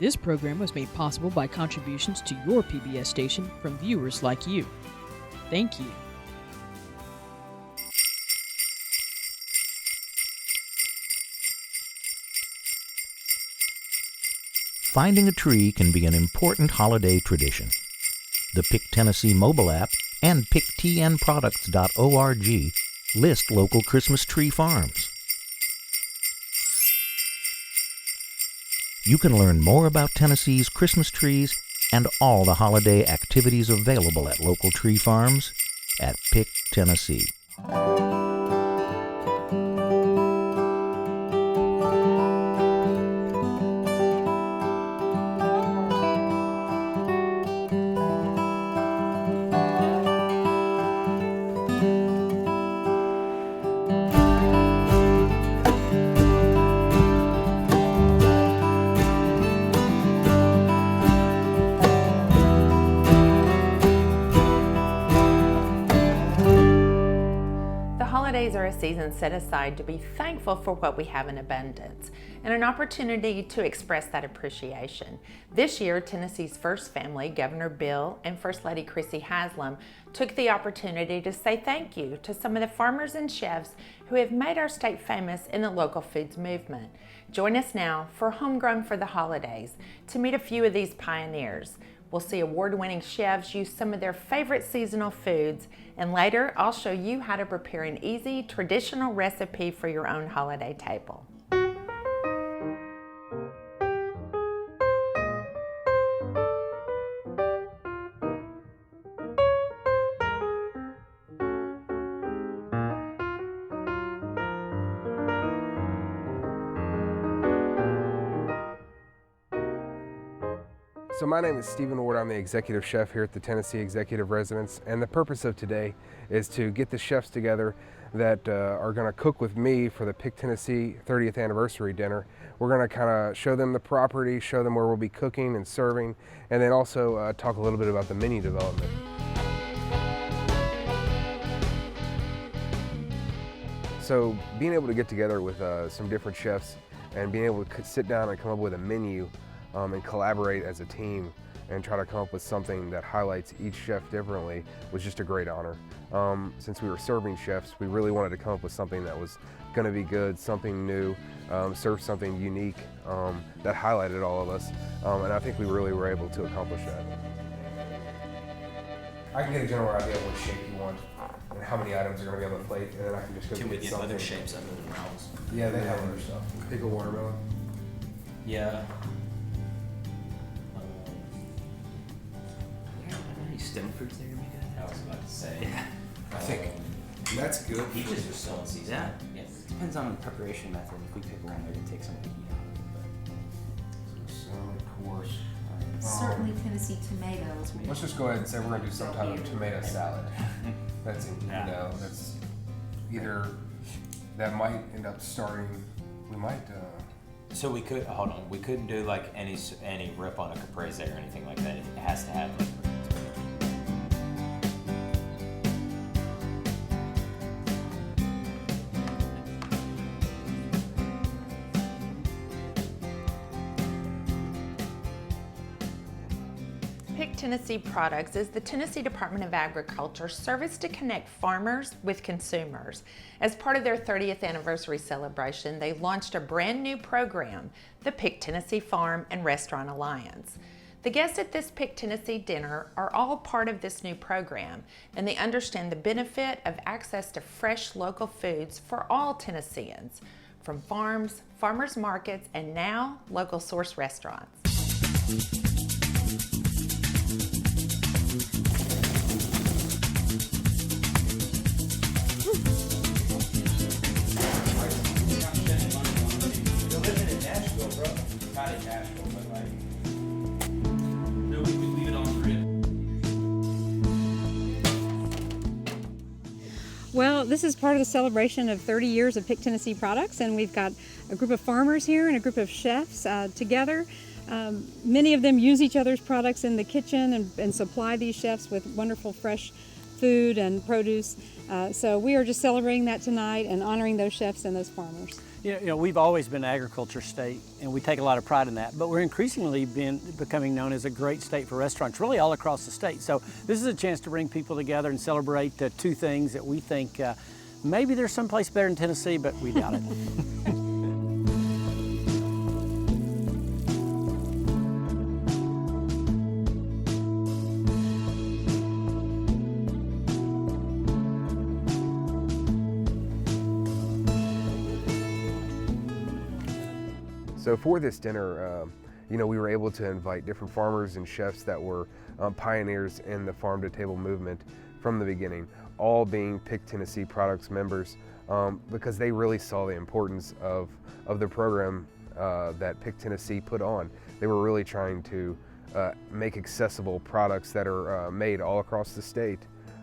This program was made possible by contributions to your PBS station from viewers like you. Thank you. Finding a tree can be an important holiday tradition. The Pick Tennessee mobile app and picktnproducts.org list local Christmas tree farms. You can learn more about Tennessee's Christmas trees and all the holiday activities available at local tree farms at Pick Tennessee. Holidays are a season set aside to be thankful for what we have in abundance and an opportunity to express that appreciation. This year, Tennessee's first family, Governor Bill and First Lady Crissy Haslam, took the opportunity to say thank you to some of the farmers and chefs who have made our state famous in the local foods movement. Join us now for Homegrown for the Holidays to meet a few of these pioneers. We'll see award-winning chefs use some of their favorite seasonal foods, and later I'll show you how to prepare an easy, traditional recipe for your own holiday table. So my name is Stephen Ward. I'm the executive chef here at the Tennessee Executive Residence, and the purpose of today is to get the chefs together that are going to cook with me for the Pick Tennessee 30th anniversary dinner. We're going to kind of show them the property, show them where we'll be cooking and serving, and then also talk a little bit about the menu development. So being able to get together with some different chefs and being able to sit down and come up with a menu and collaborate as a team and try to come up with something that highlights each chef differently was just a great honor. Since we were serving chefs, we really wanted to come up with something that was going to be good, something new, serve something unique that highlighted all of us, and I think we really were able to accomplish that. I can get a general idea of what shape you want and how many items are going to be on the plate, and then I can just go Can we get get something. other shapes other than rounds? Yeah, they have other stuff. Pickle watermelon. Yeah. Stem fruits there would be good. I was about to say. I think that's good. Peaches are still in season. Yeah. Yes. Depends on the preparation method. If we pick one, maybe take some of the heat out of it. So, of course. Certainly Tennessee tomatoes. Let's just go ahead and say we're going to do some type of tomato salad. That's, Yeah. you know, that's either, that might end up starting, we might, So we could hold on. We couldn't do like any rip on a caprese or anything like that. It has to have like. Pick Tennessee Products is the Tennessee Department of Agriculture service to connect farmers with consumers. As part of their 30th anniversary celebration, they launched a brand new program, the Pick Tennessee Farm and Restaurant Alliance. The guests at this Pick Tennessee dinner are all part of this new program, and they understand the benefit of access to fresh local foods for all Tennesseans, from farms, farmers markets, and now local source restaurants. You're living in Nashville, bro. Not in Nashville, but like. No, we could leave it on grid. Well, this is part of the celebration of 30 years of Pick Tennessee Products, and we've got a group of farmers here and a group of chefs together. Many of them use each other's products in the kitchen and supply these chefs with wonderful fresh food and produce. So we are just celebrating that tonight and honoring those chefs and those farmers. You know, we've always been an agriculture state, and we take a lot of pride in that, but we're increasingly becoming known as a great state for restaurants, really all across the state. So this is a chance to bring people together and celebrate two things that we think maybe there's someplace better in Tennessee, but we doubt it. So for this dinner, you know, we were able to invite different farmers and chefs that were pioneers in the farm to table movement from the beginning, all being Pick Tennessee Products members, because they really saw the importance of the program that Pick Tennessee put on. They were really trying to make accessible products that are made all across the state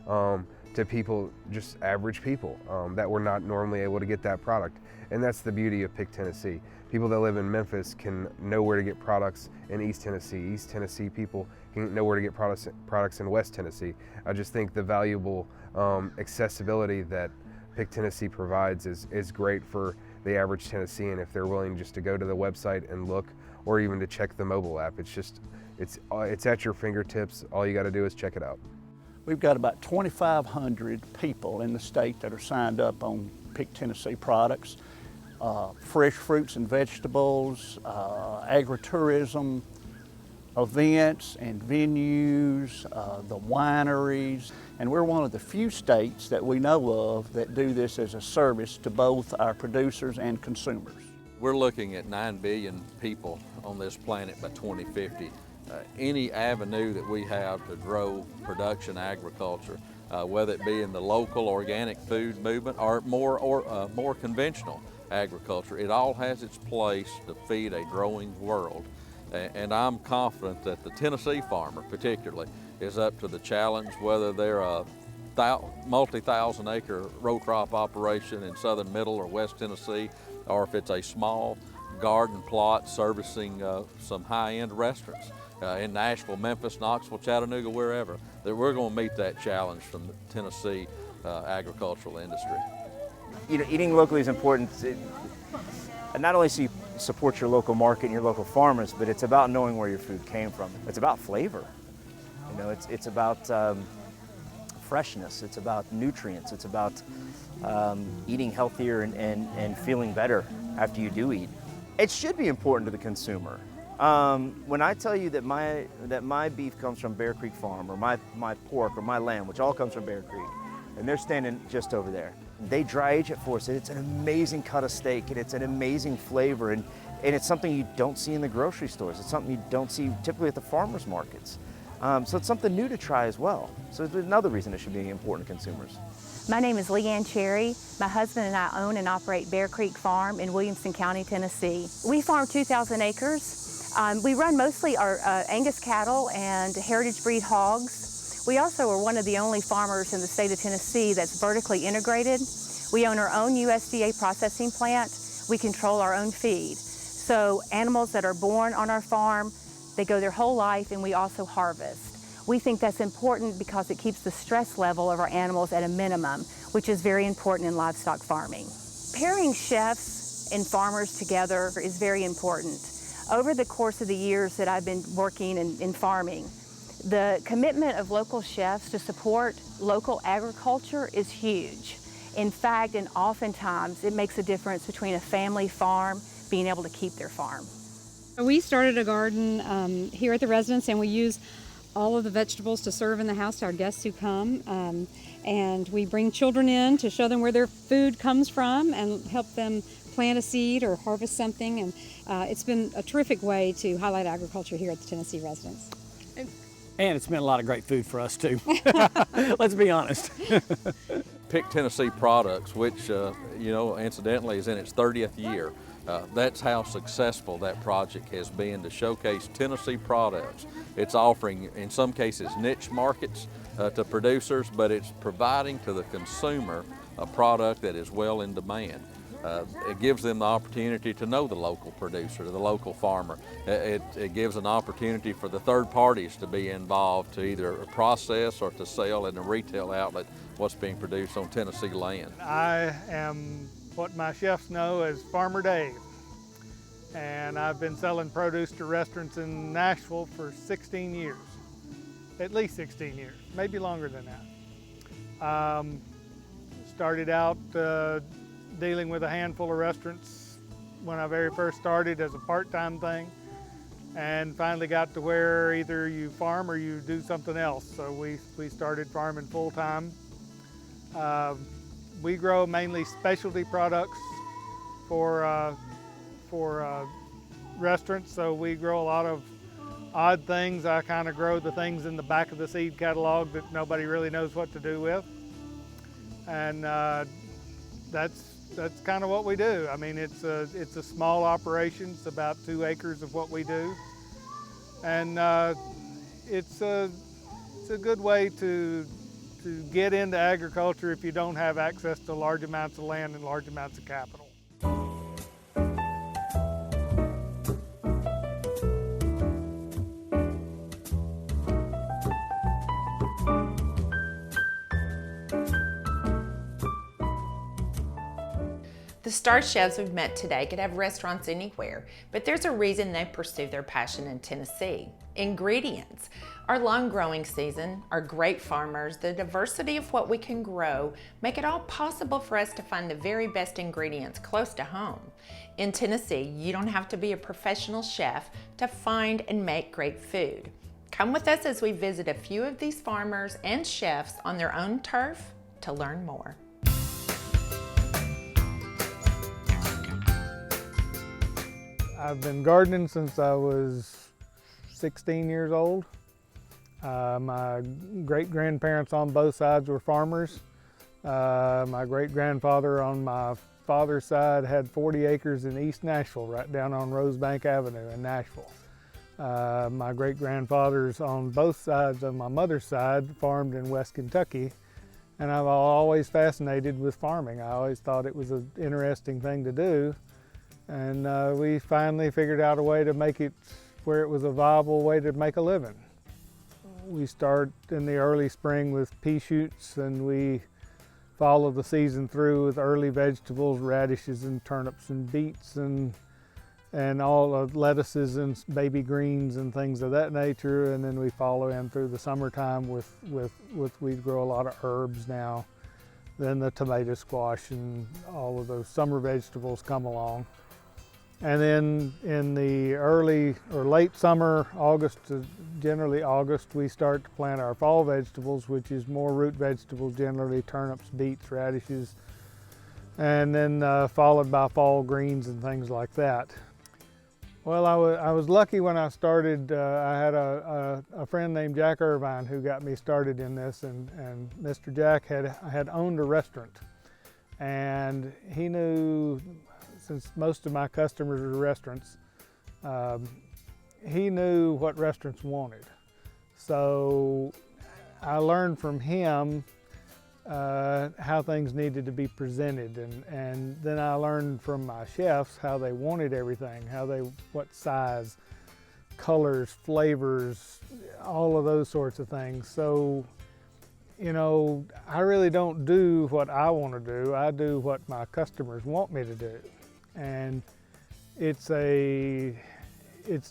to people, just average people that were not normally able to get that product. And that's the beauty of Pick Tennessee. People that live in Memphis can know where to get products in East Tennessee. East Tennessee people can know where to get products in West Tennessee. I just think the valuable accessibility that Pick Tennessee provides is great for the average Tennessean if they're willing just to go to the website and look, or even to check the mobile app. It's at your fingertips. All you got to do is check it out. We've got about 2,500 people in the state that are signed up on Pick Tennessee Products. Fresh fruits and vegetables, agritourism, events and venues, the wineries, and we're one of the few states that we know of that do this as a service to both our producers and consumers. We're looking at 9 billion people on this planet by 2050. Any avenue that we have to grow production agriculture, whether it be in the local organic food movement or more conventional agriculture, it all has its place to feed a growing world. And I'm confident that the Tennessee farmer particularly is up to the challenge, whether they're a multi-thousand acre row crop operation in southern middle or west Tennessee, or if it's a small garden plot servicing some high-end restaurants in Nashville, Memphis, Knoxville, Chattanooga, wherever, that we're going to meet that challenge from the Tennessee agricultural industry. You know, eating locally is important. Not only so you support your local market and your local farmers, but it's about knowing where your food came from. It's about flavor. You know, it's about freshness. It's about nutrients. It's about eating healthier and feeling better after you do eat. It should be important to the consumer. When I tell you that my beef comes from Bear Creek Farm, or my pork or my lamb, which all comes from Bear Creek, and they're standing just over there. They dry age it for us, and it's an amazing cut of steak, and it's an amazing flavor, and it's something you don't see in the grocery stores. It's something you don't see typically at the farmers markets. So it's something new to try as well. So it's another reason it should be important to consumers. My name is Leanne Cherry. My husband and I own and operate Bear Creek Farm in Williamson County, Tennessee. We farm 2,000 acres. We run mostly our Angus cattle and heritage breed hogs. We also are one of the only farmers in the state of Tennessee that's vertically integrated. We own our own USDA processing plant. We control our own feed. So animals that are born on our farm, they go their whole life, and we also harvest. We think that's important because it keeps the stress level of our animals at a minimum, which is very important in livestock farming. Pairing chefs and farmers together is very important. Over the course of the years that I've been working in farming, the commitment of local chefs to support local agriculture is huge. In fact, and oftentimes, it makes a difference between a family farm being able to keep their farm. We started a garden here at the residence, and we use all of the vegetables to serve in the house to our guests who come. And we bring children in to show them where their food comes from and help them plant a seed or harvest something. And it's been a terrific way to highlight agriculture here at the Tennessee residence. And it's meant a lot of great food for us too. Let's be honest. Pick Tennessee Products, which you know, incidentally is in its 30th year. That's how successful that project has been, to showcase Tennessee products. It's offering, in some cases, niche markets to producers, but it's providing to the consumer a product that is well in demand. It gives them the opportunity to know the local producer, the local farmer. It gives an opportunity for the third parties to be involved, to either process or to sell in a retail outlet what's being produced on Tennessee land. I am what my chefs know as Farmer Dave. And I've been selling produce to restaurants in Nashville for 16 years, at least 16 years, maybe longer than that. Started out dealing with a handful of restaurants when I very first started as a part-time thing, and finally got to where either you farm or you do something else. So we started farming full-time. We grow mainly specialty products for restaurants, so we grow a lot of odd things. I kind of grow the things in the back of the seed catalog that nobody really knows what to do with, and that's kind of what we do. I mean, it's a small operation. It's about 2 acres of what we do, and it's a good way to get into agriculture if you don't have access to large amounts of land and large amounts of capital. The star chefs we've met today could have restaurants anywhere, but there's a reason they pursue their passion in Tennessee. Ingredients. Our long growing season, our great farmers, the diversity of what we can grow make it all possible for us to find the very best ingredients close to home. In Tennessee, you don't have to be a professional chef to find and make great food. Come with us as we visit a few of these farmers and chefs on their own turf to learn more. I've been gardening since I was 16 years old. My great-grandparents on both sides were farmers. My great-grandfather on my father's side had 40 acres in East Nashville, right down on Rosebank Avenue in Nashville. My great-grandfathers on both sides of my mother's side farmed in West Kentucky, and I've always fascinated with farming. I always thought it was an interesting thing to do. And we finally figured out a way to make it where it was a viable way to make a living. We start in the early spring with pea shoots, and we follow the season through with early vegetables, radishes and turnips and beets and all of lettuces and baby greens and things of that nature. And then we follow in through the summertime with we grow a lot of herbs now. Then the tomato squash and all of those summer vegetables come along. And then in the early or late summer, August to generally August, we start to plant our fall vegetables, which is more root vegetables, generally turnips, beets, radishes, and then followed by fall greens and things like that. Well, I was lucky when I started. I had a friend named Jack Irvine who got me started in this, and Mr. Jack had owned a restaurant, and he knew, since most of my customers were restaurants, he knew what restaurants wanted. So I learned from him how things needed to be presented, and then I learned from my chefs how they wanted everything, what size, colors, flavors, all of those sorts of things. So, you know, I really don't do what I want to do. I do what my customers want me to do. And it's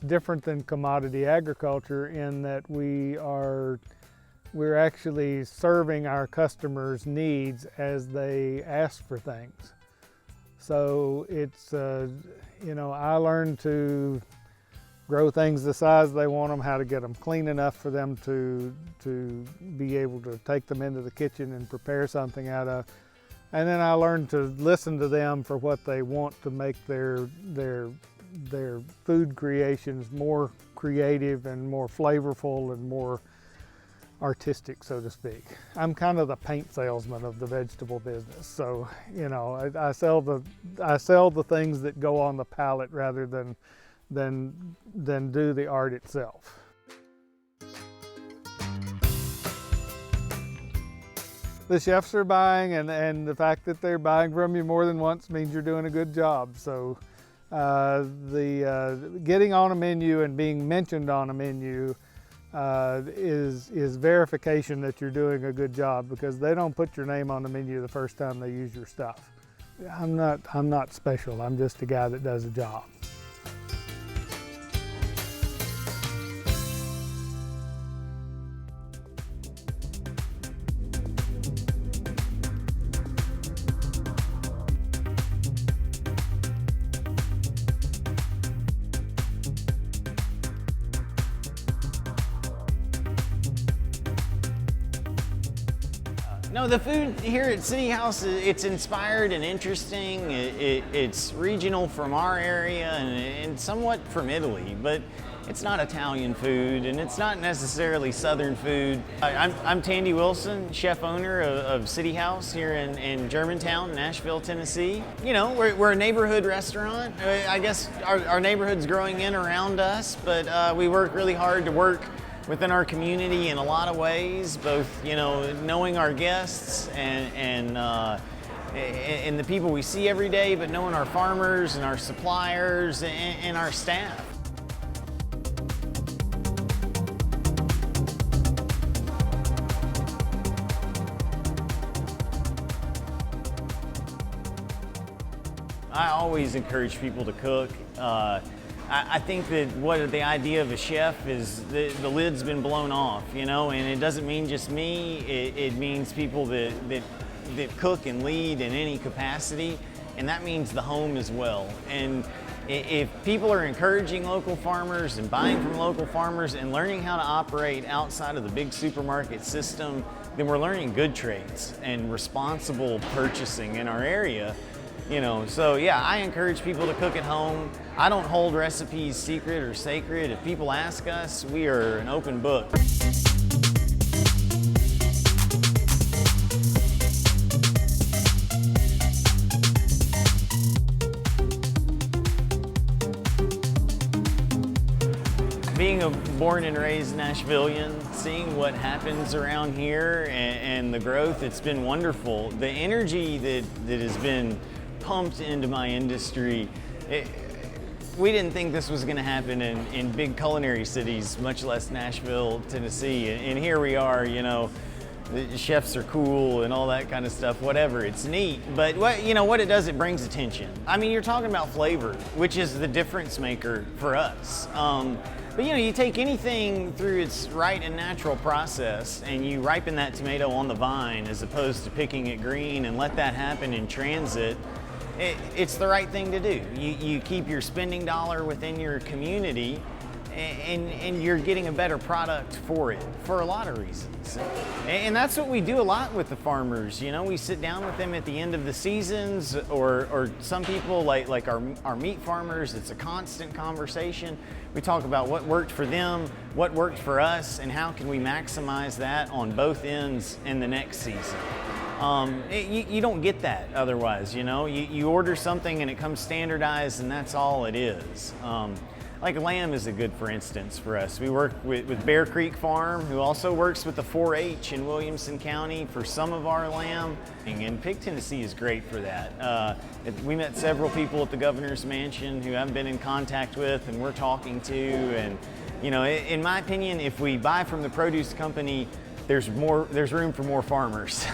different than commodity agriculture in that we're actually serving our customers' needs as they ask for things. So it's, you know, I learned to grow things the size they want them, how to get them clean enough for them to be able to take them into the kitchen and prepare something out of. And then I learned to listen to them for what they want to make their food creations more creative and more flavorful and more artistic, so to speak. I'm kind of the paint salesman of the vegetable business. So, you know, I sell the things that go on the palette rather than do the art itself. The chefs are buying, and the fact that they're buying from you more than once means you're doing a good job. So getting on a menu and being mentioned on a menu is verification that you're doing a good job, because they don't put your name on the menu the first time they use your stuff. I'm not special. I'm just a guy that does a job. No, the food here at City House, it's inspired and interesting. It's regional from our area and somewhat from Italy, but it's not Italian food and it's not necessarily Southern food. I'm Tandy Wilson, chef owner of City House here in Germantown, Nashville, Tennessee. You know, we're a neighborhood restaurant. I guess our neighborhood's growing in around us, but we work really hard to work within our community in a lot of ways, both, you know, knowing our guests and the people we see every day, but knowing our farmers and our suppliers and our staff. I always encourage people to cook. I think that what the idea of a chef is the lid's been blown off, you know, and it doesn't mean just me, it means people that cook and lead in any capacity, and that means the home as well. And if people are encouraging local farmers and buying from local farmers and learning how to operate outside of the big supermarket system, then we're learning good trades and responsible purchasing in our area. You know, so yeah, I encourage people to cook at home. I don't hold recipes secret or sacred. If people ask us, we are an open book. Being a born and raised Nashvilleian, seeing what happens around here and the growth, it's been wonderful. The energy that has been pumped into my industry. We didn't think this was going to happen in big culinary cities, much less Nashville, Tennessee. And here we are, you know, the chefs are cool and all that kind of stuff, whatever. It's neat, but what it does, it brings attention. I mean, you're talking about flavor, which is the difference maker for us. But you know, you take anything through its right and natural process and you ripen that tomato on the vine as opposed to picking it green and let that happen in transit. It's the right thing to do. You keep your spending dollar within your community and you're getting a better product for it for a lot of reasons. And that's what we do a lot with the farmers. You know, we sit down with them at the end of the seasons, or some people like our meat farmers, it's a constant conversation. We talk about what worked for them, what worked for us, and how can we maximize that on both ends in the next season. You don't get that otherwise, you know. You order something and it comes standardized and that's all it is. Like lamb is a good for instance for us. We work with Bear Creek Farm, who also works with the 4-H in Williamson County for some of our lamb. And Pig Tennessee is great for that. We met several people at the governor's mansion who I've been in contact with and we're talking to. And you know, in my opinion, if we buy from the produce company, there's room for more farmers.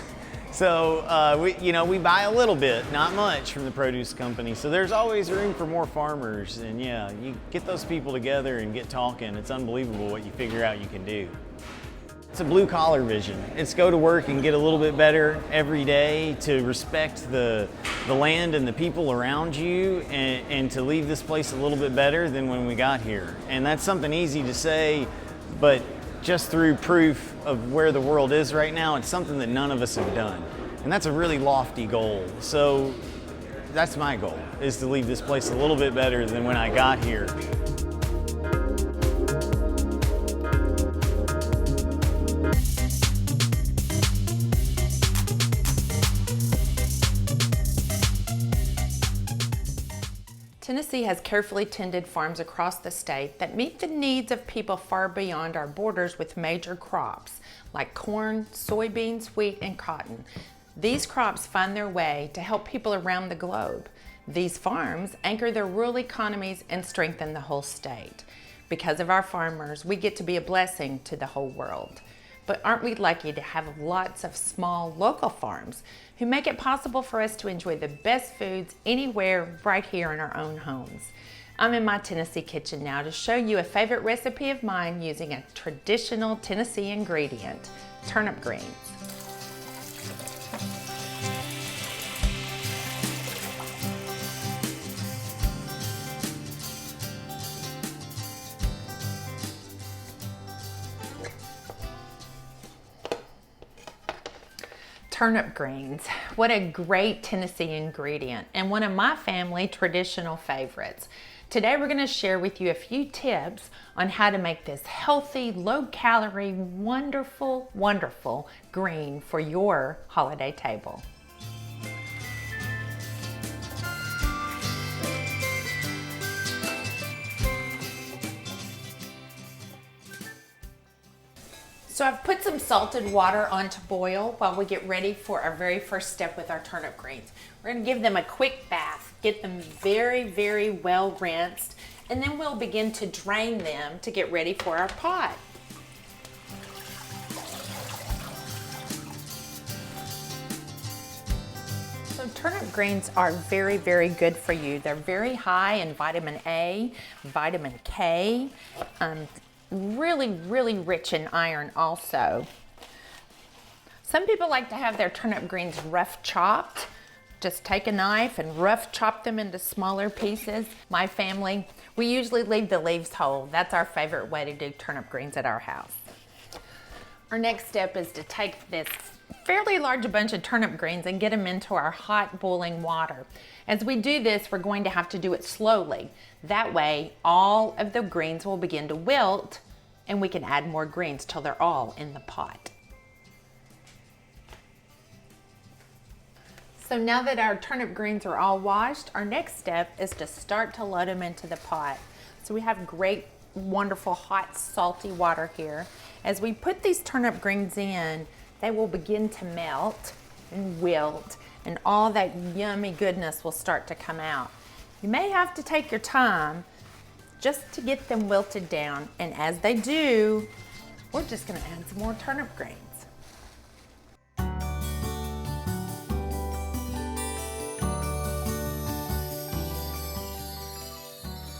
So we buy a little bit, not much, from the produce company. So there's always room for more farmers. And yeah, you get those people together and get talking. It's unbelievable what you figure out you can do. It's a blue collar vision. It's go to work and get a little bit better every day, to respect the land and the people around you, and to leave this place a little bit better than when we got here. And that's something easy to say, but just through proof of where the world is right now, it's something that none of us have done. And that's a really lofty goal. So that's my goal, is to leave this place a little bit better than when I got here. Tennessee has carefully tended farms across the state that meet the needs of people far beyond our borders with major crops like corn, soybeans, wheat, and cotton. These crops find their way to help people around the globe. These farms anchor their rural economies and strengthen the whole state. Because of our farmers, we get to be a blessing to the whole world. But aren't we lucky to have lots of small local farms who make it possible for us to enjoy the best foods anywhere right here in our own homes? I'm in my Tennessee kitchen now to show you a favorite recipe of mine using a traditional Tennessee ingredient, turnip greens. Turnip greens, what a great Tennessee ingredient and one of my family traditional favorites. Today we're going to share with you a few tips on how to make this healthy, low-calorie, wonderful, wonderful green for your holiday table. So I've put some salted water on to boil while we get ready for our very first step with our turnip greens. We're going to give them a quick bath, get them very, very well rinsed, and then we'll begin to drain them to get ready for our pot. So turnip greens are very, very good for you. They're very high in vitamin A, vitamin K, really, really rich in iron also. Some people like to have their turnip greens rough chopped. Just take a knife and rough chop them into smaller pieces. My family, we usually leave the leaves whole. That's our favorite way to do turnip greens at our house. Our next step is to take this fairly large bunch of turnip greens and get them into our hot boiling water. As we do this, we're going to have to do it slowly. That way, all of the greens will begin to wilt and we can add more greens till they're all in the pot. So now that our turnip greens are all washed, our next step is to start to load them into the pot. So we have great, wonderful, hot, salty water here. As we put these turnip greens in, they will begin to melt and wilt, and all that yummy goodness will start to come out. You may have to take your time just to get them wilted down, and as they do, we're just going to add some more turnip greens.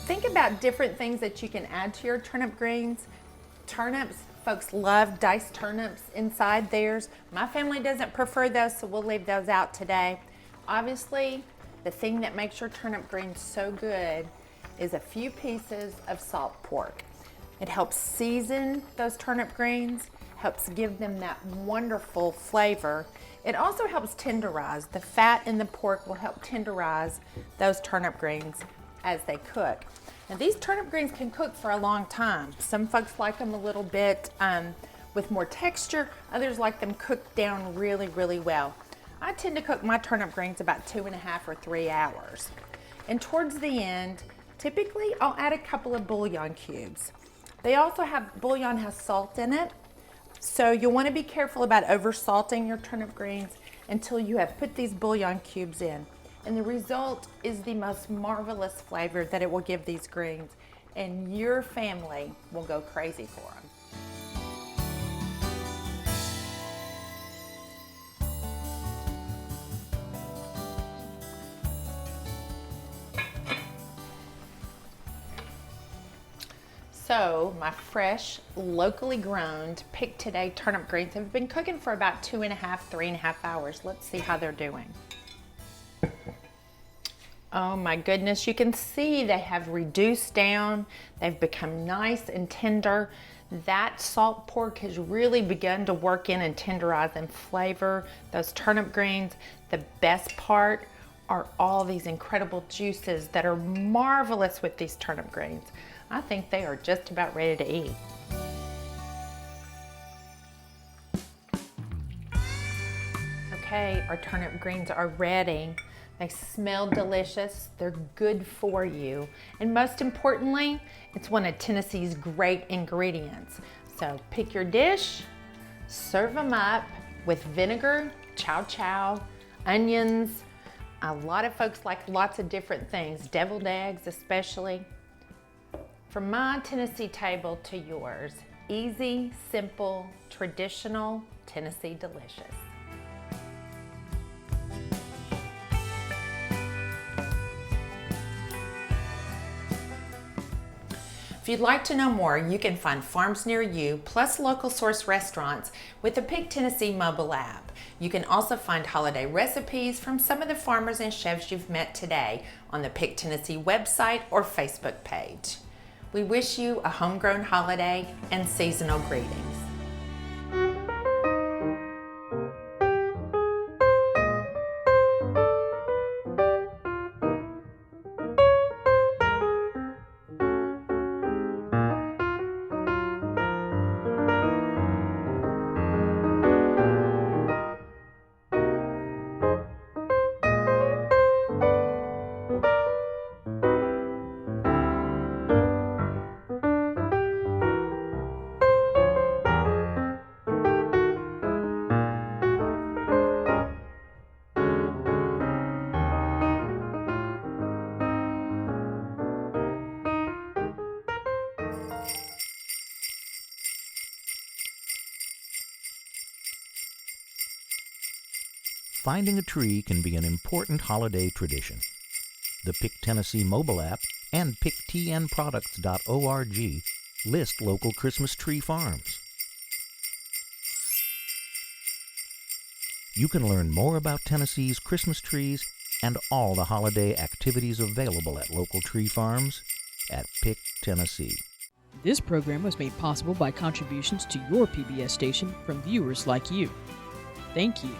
Think about different things that you can add to your turnip greens. Turnips, folks love diced turnips inside theirs. My family doesn't prefer those, so we'll leave those out today. Obviously, the thing that makes your turnip greens so good is a few pieces of salt pork. It helps season those turnip greens, helps give them that wonderful flavor. It also helps tenderize. The fat in the pork will help tenderize those turnip greens as they cook. Now these turnip greens can cook for a long time. Some folks like them a little bit with more texture. Others like them cooked down really, really well. I tend to cook my turnip greens about 2.5 or 3 hours. And towards the end, typically I'll add a couple of bouillon cubes. Bouillon has salt in it, so you'll want to be careful about over salting your turnip greens until you have put these bouillon cubes in. And the result is the most marvelous flavor that it will give these greens, and your family will go crazy for them. So my fresh, locally grown, picked today turnip greens have been cooking for about 2.5, 3.5 hours. Let's see how they're doing. Oh my goodness, you can see they have reduced down. They've become nice and tender. That salt pork has really begun to work in and tenderize and flavor those turnip greens. The best part are all these incredible juices that are marvelous with these turnip greens. I think they are just about ready to eat. Okay, our turnip greens are ready. They smell delicious, they're good for you, and most importantly, it's one of Tennessee's great ingredients. So pick your dish, serve them up with vinegar, chow chow, onions. A lot of folks like lots of different things, deviled eggs especially. From my Tennessee table to yours, Easy, simple, traditional, Tennessee delicious. If you'd like to know more, you can find farms near you, plus local source restaurants with the Pick Tennessee mobile app. You can also find holiday recipes from some of the farmers and chefs you've met today on the Pick Tennessee website or Facebook page. We wish you a homegrown holiday and seasonal greetings. Finding a tree can be an important holiday tradition. The Pick Tennessee mobile app and picktnproducts.org list local Christmas tree farms. You can learn more about Tennessee's Christmas trees and all the holiday activities available at local tree farms at Pick Tennessee. This program was made possible by contributions to your PBS station from viewers like you. Thank you.